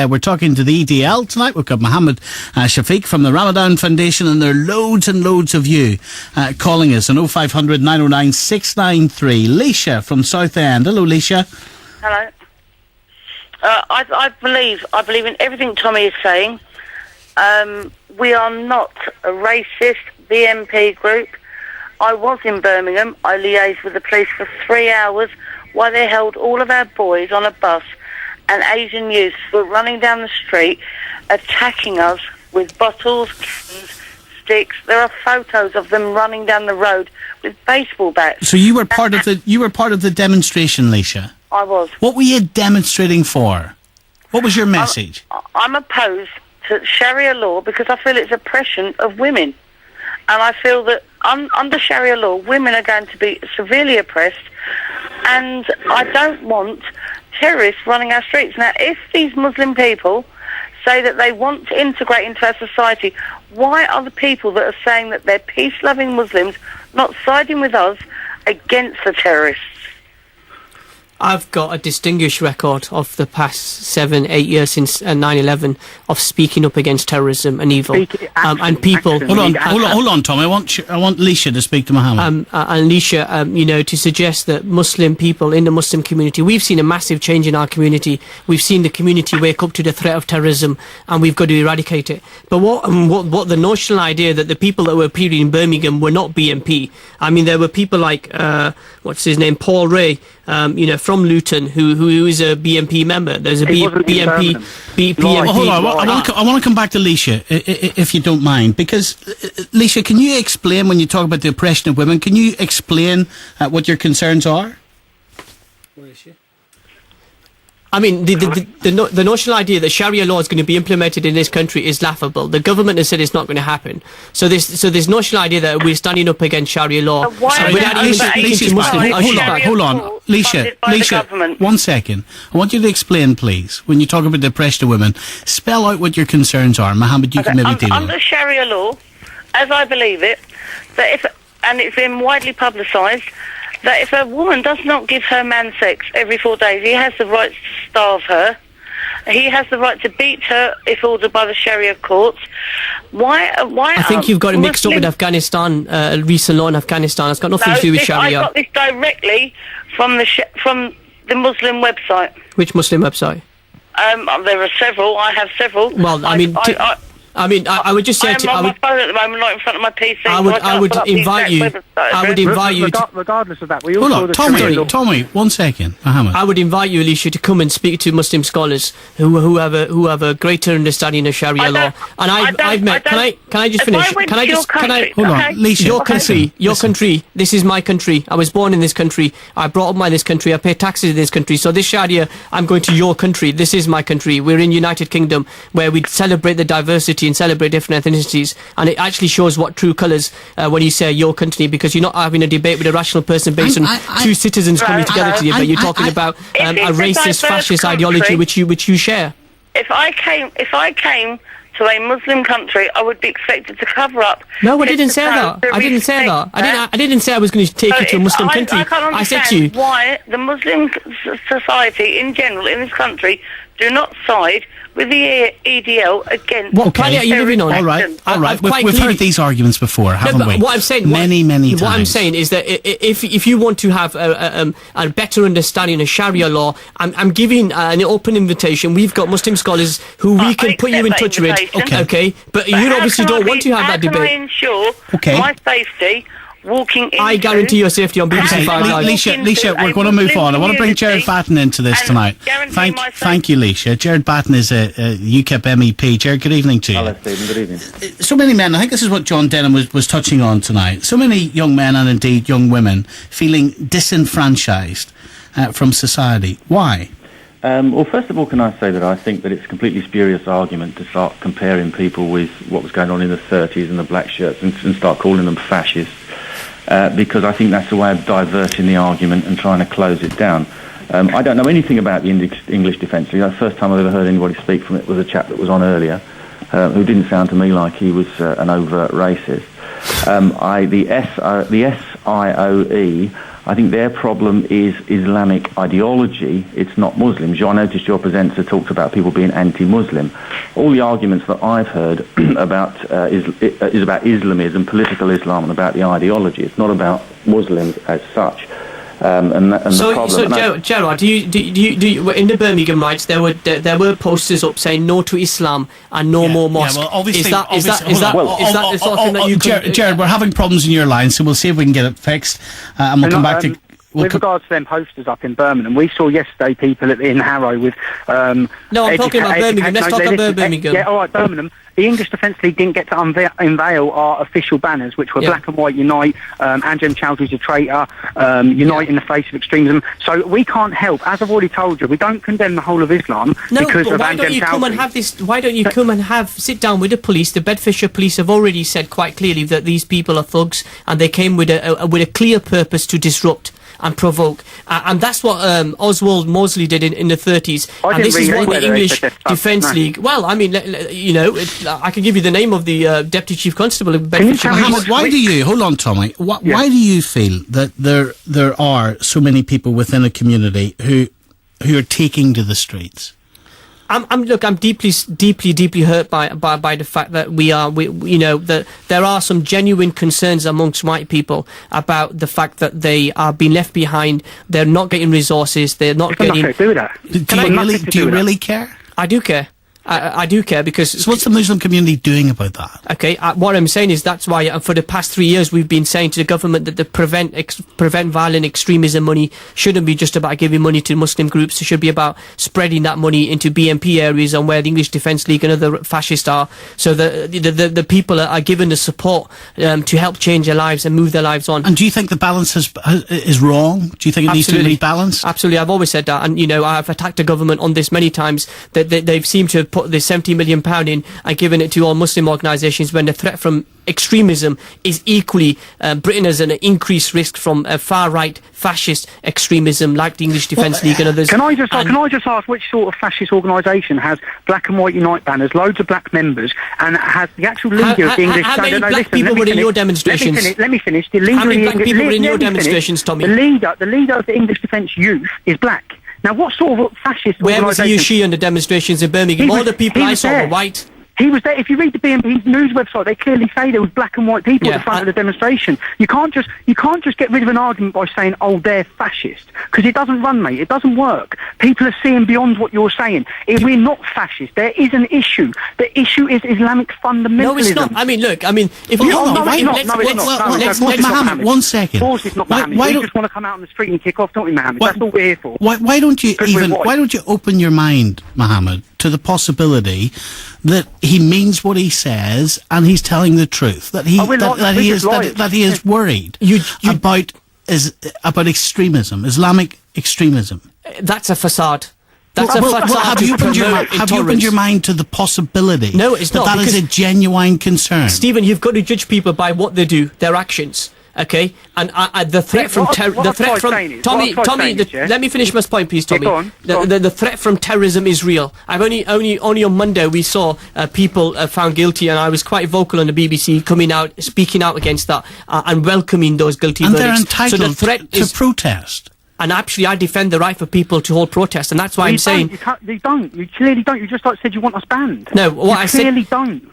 We're talking to the EDL tonight. We've got Mohammed Shafiq from the Ramadan Foundation, and there are loads and loads of you calling us on 0500 909 693. Leisha from Southend. Hello, Leisha. Hello. I believe in everything Tommy is saying. We are not a racist BNP group. I was in Birmingham. I liaised with the police for 3 hours while they held all of our boys on a bus, and Asian youths were running down the street attacking us with bottles, cans, sticks. There are photos of them running down the road with baseball bats. So you were part of the demonstration, Leisha? I was. What were you demonstrating for? What was your message? I'm opposed to Sharia law because I feel it's oppression of women. And I feel that under Sharia law, women are going to be severely oppressed, and I don't want terrorists running our streets. Now, if these Muslim people say that they want to integrate into our society, why are the people that are saying that they're peace-loving Muslims not siding with us against the terrorists? I've got a distinguished record of the past 7-8 years since 9/11 of speaking up against terrorism and evil. And people... Hold on, Tom. I want Leisha to speak to Mohammed. And Leisha, to suggest that Muslim people in the Muslim community, we've seen a massive change in our community. We've seen the community wake up to the threat of terrorism, and we've got to eradicate it. But what the notional idea that the people that were appearing in Birmingham were not BNP. I mean, there were people like, what's his name, Paul Ray, from Luton, who is a BNP member. There's a BNP. Hold on, I want to come back to Leisha, if you don't mind, because Leisha, can you explain, when you talk about the oppression of women, can you explain what your concerns are? Where is she? I mean, the notional idea that Sharia law is going to be implemented in this country is laughable. The government has said it's not going to happen. So this notional idea that we're standing up against Sharia law without even speaking to Muslims. Hold on, Leisha, 1 second. I want you to explain, please, when you talk about the oppression of women, spell out what your concerns are. Mohammed, you can maybe deal with it. Under Sharia law, as I believe it, and it's been widely publicised, that if a woman does not give her man sex every 4 days, he has the right to starve her. He has the right to beat her if ordered by the Sharia courts. Why? I think you've got it mixed up with Afghanistan, recent law in Afghanistan. It's got nothing to do with Sharia. I got this directly from the Muslim website. Which Muslim website? There are several. I have several. Well, I would just say I'm on my phone at the moment, not in front of my PC. I would invite you. Regardless of that, we hold also... Hold on, Tommy, 1 second, Mohammed. I would invite you, Alicia, to come and speak to Muslim scholars who have a greater understanding of Sharia law. And I've met. Can I just finish? Hold on, Alicia. Your country. This is my country. I was born in this country. I brought up in this country. I pay taxes in this country. So this Sharia, I'm going to your country. This is my country. We're in United Kingdom, where we celebrate the diversity and celebrate different ethnicities, and it actually shows what true colours when you say your country, because you're not having a debate with a rational person based on two citizens coming together to you, but you're talking about a racist, fascist ideology which you share. If I came to a Muslim country, I would be expected to cover up. No, I didn't say that. I didn't say I was going to take you to a Muslim country. I said to you why the Muslim society in general in this country do not side with the EDL against... What planet are you living on? All right. We've heard these arguments before, haven't we? What I'm saying... Many times. What I'm saying is that if you want to have a better understanding of Sharia law, I'm giving an open invitation. We've got Muslim scholars who we can put you in touch with. Okay? But you obviously don't want to have that debate. How can I ensure my safety... I guarantee your safety on BBC 5 Live. Leisha, we're going to move on. I want to bring Jared Batten into this tonight. Thank you, Leisha. Jared Batten is a UKIP MEP. Jared, good evening to you. Hello, Stephen. Good evening. So many men, I think this is what John Denham was touching on tonight, so many young men and indeed young women feeling disenfranchised from society. Why? Well, first of all, can I say that I think that it's a completely spurious argument to start comparing people with what was going on in the 30s and the black shirts and start calling them fascists. Because I think that's a way of diverting the argument and trying to close it down. I don't know anything about the English Defence League. The first time I've ever heard anybody speak from it was a chap that was on earlier, who didn't sound to me like he was an overt racist. The SIOE, I think their problem is Islamic ideology. It's not Muslims. I noticed your presenter talked about people being anti-Muslim. All the arguments that I've heard about is about Islamism, political Islam, and about the ideology. It's not about Muslims as such. The problem. Gerard, do you in the Birmingham riots there were posters up saying no to Islam and no more mosques? Yeah, well, obviously, is that the sort of thing that you Gerard, we're having problems in your line, so we'll see if we can get it fixed, and we'll come back to. With regards to them posters up in Birmingham, we saw yesterday people in Harrow with... no, I'm talking about Birmingham. Let's talk about Birmingham. Yeah, all right, Birmingham. The English Defence League didn't get to unveil our official banners, which were black and white Unite, Anjem Chowdhury's a traitor, Unite in the face of extremism. So we can't help. As I've already told you, we don't condemn the whole of Islam because of why don't you come and have this? Why don't you come and sit down with the police? The Bedfordshire police have already said quite clearly that these people are thugs, and they came with a clear purpose to disrupt and provoke, and that's what Oswald Mosley did in the 30s. And this is what the English Defence League. Well, I mean, I can give you the name of the Deputy Chief Constable of Bedfordshire. Why do you hold on, Tommy? Why do you feel that there are so many people within a community who are taking to the streets? I'm deeply hurt by the fact that that there are some genuine concerns amongst white people about the fact that they are being left behind. They're not getting resources. They're not getting. Nothing to do with that. Do you really care? I do care. I do care because... So what's the Muslim community doing about that? Okay, what I'm saying is that's why for the past 3 years we've been saying to the government that the prevent violent extremism money shouldn't be just about giving money to Muslim groups. It should be about spreading that money into BNP areas and where the English Defence League and other fascists are, so the people are given the support to help change their lives and move their lives on. And do you think the balance is wrong? Do you think it needs to be balanced? Absolutely, I've always said that, and I've attacked the government on this many times, that they've seemed to have put the £70 million in and given it to all Muslim organisations when the threat from extremism is equally Britain has an increased risk from far-right fascist extremism like the English Defence League and others. Can I just ask which sort of fascist organisation has black and white Unite banners, loads of black members, and has the actual leader of the English... How many black people were in your demonstrations? Let me finish. The leader how many black people were in your demonstrations, Tommy? The leader of the English Defence Youth is black. Now, what sort of fascist Where was he or she on the demonstrations in Birmingham? All the people I saw were white. He was there. If you read the BNP news website, they clearly say there was black and white people at the front of the demonstration. You can't just get rid of an argument by saying, "Oh, they're fascist," because it doesn't run, mate. It doesn't work. People are seeing beyond what you're saying. We're not fascist. There is an issue. The issue is Islamic fundamentalism. No, it's not. I mean, look. I mean, if you Mohammed, 1 second. Of course, it's not Mohammed. We just want to come out on the street and kick off, don't we, Mohammed? That's what we're here for. Why don't you open your mind, Mohammed, to the possibility that he means what he says and he's telling the truth, that he is worried about extremism, Islamic extremism. That's a facade. That's a facade. Have you opened your mind to the possibility? No, it's not. That is a genuine concern. Stephen, you've got to judge people by what they do, their actions. Okay, and the threat from Tommy. Let me finish my point, please, Tommy. The threat from terrorism is real. I've only on Monday we saw people found guilty, and I was quite vocal on the BBC, coming out, speaking out against that, and welcoming those guilty verdicts. And they're entitled the threat to protest. And actually, I defend the right for people to hold protests, and that's why I'm saying you don't. You clearly don't. You just said you want us banned. No, what I said. Clearly don't.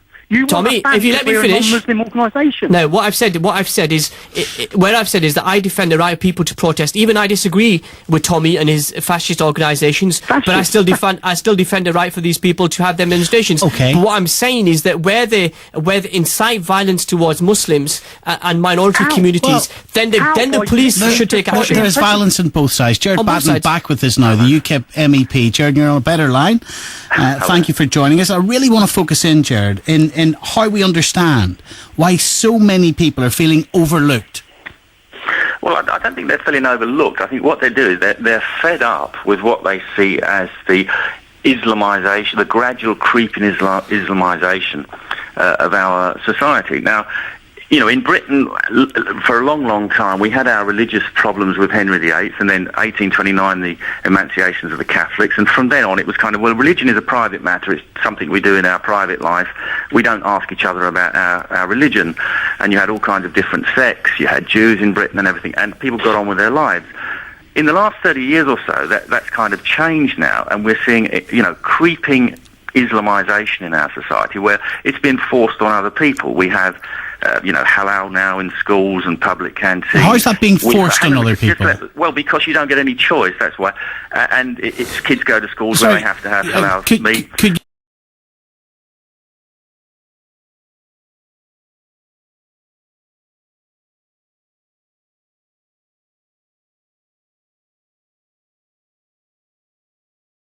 Tommy, if you let me finish. Muslim organisation. No, what I've said is that I defend the right of people to protest. Even I disagree with Tommy and his fascist organisations, but I still defend the right for these people to have their demonstrations. Okay. But what I'm saying is that where they incite violence towards Muslims and minority communities, then the police should take action. There's violence on both sides. Jared Batten back with us now, the UKIP MEP. Jared, you're on a better line. Thank you for joining us. I really want to focus in, Jared, in how we understand why so many people are feeling overlooked. Well, I don't think they're feeling overlooked. I think what they do is they're fed up with what they see as the Islamisation, the gradual creeping Islamisation of our society. Now, You know, in Britain, for a long, long time, we had our religious problems with Henry VIII, and then 1829, the emancipations of the Catholics, and from then on, it was kind of, well, religion is a private matter. It's something we do in our private life. We don't ask each other about our religion. And you had all kinds of different sects. You had Jews in Britain and everything, and people got on with their lives. In the last 30 years or so, that's kind of changed now, and we're seeing, you know, creeping Islamisation in our society, where it's been forced on other people. We have, you know, halal now in schools and public canteens. How is that being forced on other people? Well, because you don't get any choice, that's why. And it's kids go to schools where they have to have halal meat. Could